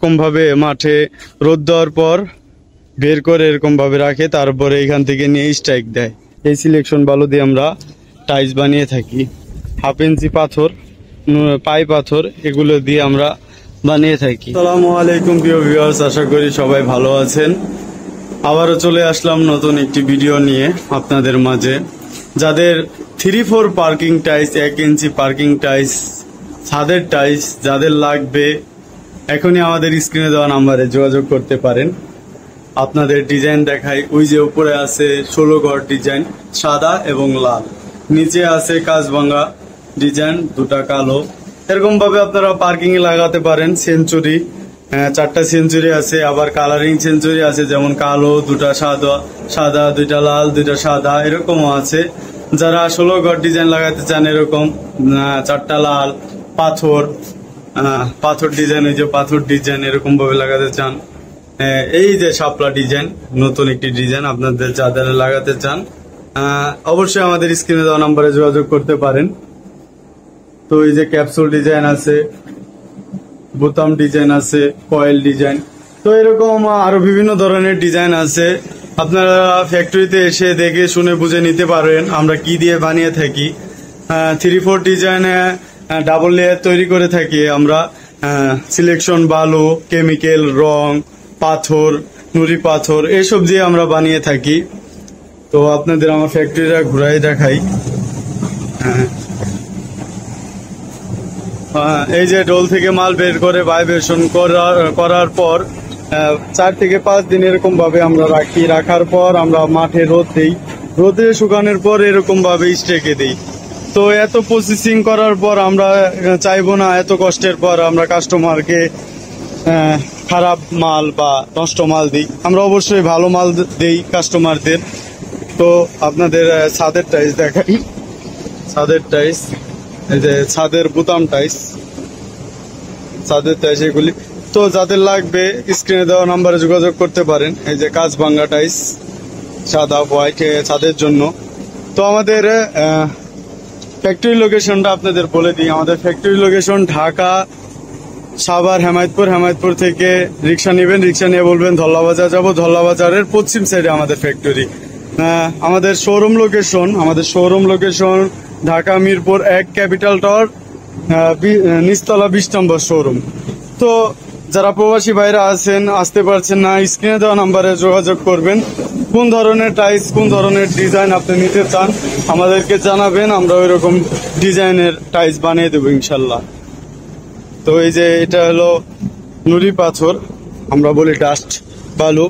এরকম ভাবে মাঠে রোদ দেওয়ার পর বের করে এরকম ভাবে রাখে, তারপরে এখান থেকে নিয়ে স্ট্রাইক দেয়। এই সিলেকশন বালু দিয়ে আমরা টাইলস বানিয়ে থাকি। 1/2 ইঞ্চি পাথর, পাই পাথর, এগুলো দিয়ে আমরা বানিয়ে থাকি। আসসালামু আলাইকুম প্রিয় ভিউয়ার্স, আশা করি সবাই ভালো আছেন। আবারও চলে আসলাম নতুন একটি ভিডিও নিয়ে আপনাদের মাঝে। যাদের 3-4 পার্কিং টাইলস, 1 ইঞ্চি পার্কিং টাইলস, ছাদের টাইলস যাদের লাগবে, এখনই আমাদের স্ক্রিনে দেওয়া নাম্বারে যোগাযোগ করতে পারেন। আপনাদের ডিজাইন দেখাই। ওই যে উপরে আছে 16 ঘর ডিজাইন, সাদা এবং লাল, নিচে আছে কাঁচভাঙা ডিজাইন, দুটা কালো। এরকম ভাবে আপনারা পার্কিং এ লাগাতে পারেন। সেঞ্চুরি, 4টা সেঞ্চুরি আছে, আবার কালারিং সেঞ্চুরি আছে, যেমন কালো, 2টা সাদা, 2টা লাল, 2টা সাদা, এরকমও আছে। যারা 16 ঘর ডিজাইন লাগাতে চান, এরকম 4টা লাল, পাথর ডিজাইন, ওই যে পাথর ডিজাইন এরকম ভাবে লাগাতে চান। এই যে শাপলা ডিজাইন, নতুন একটি ডিজাইন, আপনাদের যাদের লাগাতে চান অবশ্যই আমাদের স্ক্রিনে দেওয়া নাম্বারে যোগাযোগ করতে পারেন। তো এই যে ক্যাপসুল ডিজাইন আছে, বোতাম ডিজাইন আছে, কয়েল ডিজাইন, তো এরকম আরো বিভিন্ন ধরনের ডিজাইন আছে। আপনারা ফ্যাক্টরিতে এসে দেখে শুনে বুঝে নিতে পারেন আমরা কি দিয়ে বানিয়ে থাকি। 3-4 ডিজাইনে ডাবল লেয়ার তৈরি করে থাকি আমরা। সিলেকশন বালু, কেমিক্যাল, রং, পাথর, নুড়ি পাথর, এসব দিয়ে আমরা বানিয়ে থাকি। তো আপনাদের আমার ফ্যাক্টরিটা ঘুরাই দেখাই। এই যে ডোল থেকে মাল বের করে ভাইব্রেশন করার পর 4 থেকে 5 দিন এরকম ভাবে আমরা রাখি। রাখার পর আমরা মাঠে রোদ দিই, রোদে শুকানোর পর এরকম ভাবে স্টেকে দিই। তো এত প্রসেসিং করার পর আমরা চাইবো না এত কষ্টের পর আমরা কাস্টমারকে খারাপ মাল বা নষ্ট মাল দিই। আমরা অবশ্যই ভালো মাল দেই কাস্টমারদের। তো আপনাদের ছাদের টাইলস দেখাই। ছাদের টাইলস, এই যে ছাদের বোতাম টাইলস, ছাদের টাইলস এগুলি। তো যাদের লাগবে স্ক্রিনে দেওয়া নাম্বারে যোগাযোগ করতে পারেন। এই যে কাঁচভাঙা টাইলস, সাদা হোয়াইট ছাদের জন্য। তো আমাদের ফ্যাক্টরি লোকেশনটা আপনাদের বলে দিই। আমাদের ফ্যাক্টরি লোকেশন ঢাকা সাভার হেমায়তপুর থেকে রিক্সা নেবেন, রিক্সা নিয়ে বলবেন ধল্লাবাজার যাবো, ধল্লাবাজারের পশ্চিম সাইডে আমাদের ফ্যাক্টরি। আমাদের showroom location Dhaka Mirpur 1 capital tower, নিচতলা 20 নম্বর শোরুম। তো যারা প্রবাসী ভাইরা আছেন, আসতে পারছেন না, স্ক্রিনে দেওয়া নাম্বারে যোগাযোগ করবেন। কোন ধরনের টাইলস, কোন ধরনের ডিজাইন আপনি নিতে চান আমাদেরকে জানাবেন, আমরা ওই রকম ডিজাইনের টাইলস বানিয়ে দেবো ইনশাল্লাহ। তো এই যে এটা হলো নুড়ি পাথর, আমরা বলি ডাস্ট বালু,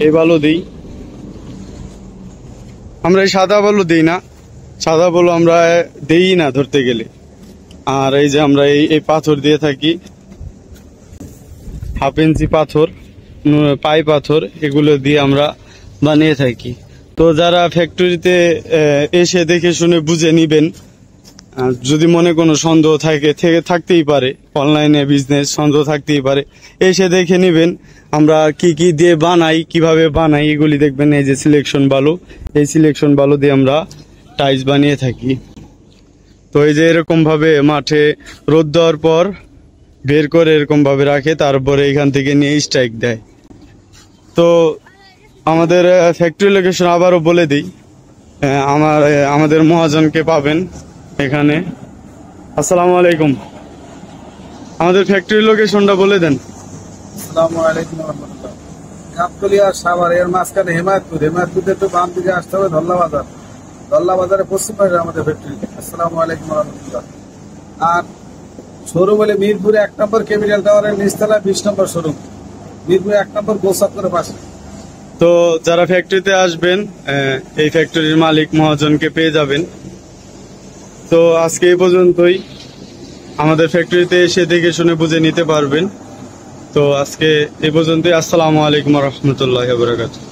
এই বালু দিই আমরা। এই সাদা বালু দিই না, সাদা বালু আমরা দেই না ধরতে গেলে। আর এই যে আমরা এই পাথর দিয়ে থাকি, 1/2 ইঞ্চি পাথর, পাই পাথর, এগুলো দিয়ে আমরা বানিয়ে থাকি। তো যারা ফ্যাক্টরিতে এসে দেখে শুনে বুঝে নিবেন, যদি মনে কোনো সন্দেহ থাকতেই পারে, অনলাইনে বিজনেস সন্দেহ থাকতেই পারে, এসে দেখে নিবেন আমরা কি দিয়ে বানাই, কিভাবে বানাই, এগুলি দেখবেন। এই যে সিলেকশন বালু, এই সিলেকশন বালু দিয়ে আমরা টাইলস বানিয়ে থাকি। তো এই যে এরকম ভাবে মাঠে রোদ দেওয়ার পর বের করে এরকম ভাবে রাখে, তারপরে এখান থেকে নিয়ে স্ট্রাইক দেয়। তো আমাদের ফ্যাক্টরি লোকেশন আবারও বলে দিই। আমাদের মহাজনকে পাবেন এখানে। আসসালামু আলাইকুম, আমাদের ফ্যাক্টরি লোকেশনটা বলে দেন। আসসালামু আলাইকুম রাহমাতুল্লাহ। গাবতলী আর সাভার এর মাঝখানে হেমায়তপুর তো বাম দিকে আসতে হবে ধল্লাবাজারের পশ্চিম পাশে আমাদের ফ্যাক্টরি। আসসালামু আলাইকুম রাহমাতুল্লাহ। আর শোরুম হলে মিরপুরে 1 নম্বর ক্যাপিটাল টাওয়ারের নিচতলা 20 নম্বর শোরুম, মিরপুরে 1 নম্বর গোসাক্করের পাশে। তো যারা ফ্যাক্টরিতে আসবেন, এই ফ্যাক্টরির মালিক মহাজনকে পেয়ে যাবেন। তো আজকে এই পর্যন্তই। আমাদের ফ্যাক্টরিতে এসে দেখে শুনে বুঝে নিতে পারবেন। তো আজকে এই পর্যন্তই। আসসালামু আলাইকুম রহমতুল্লাহ বারাকাতুহু।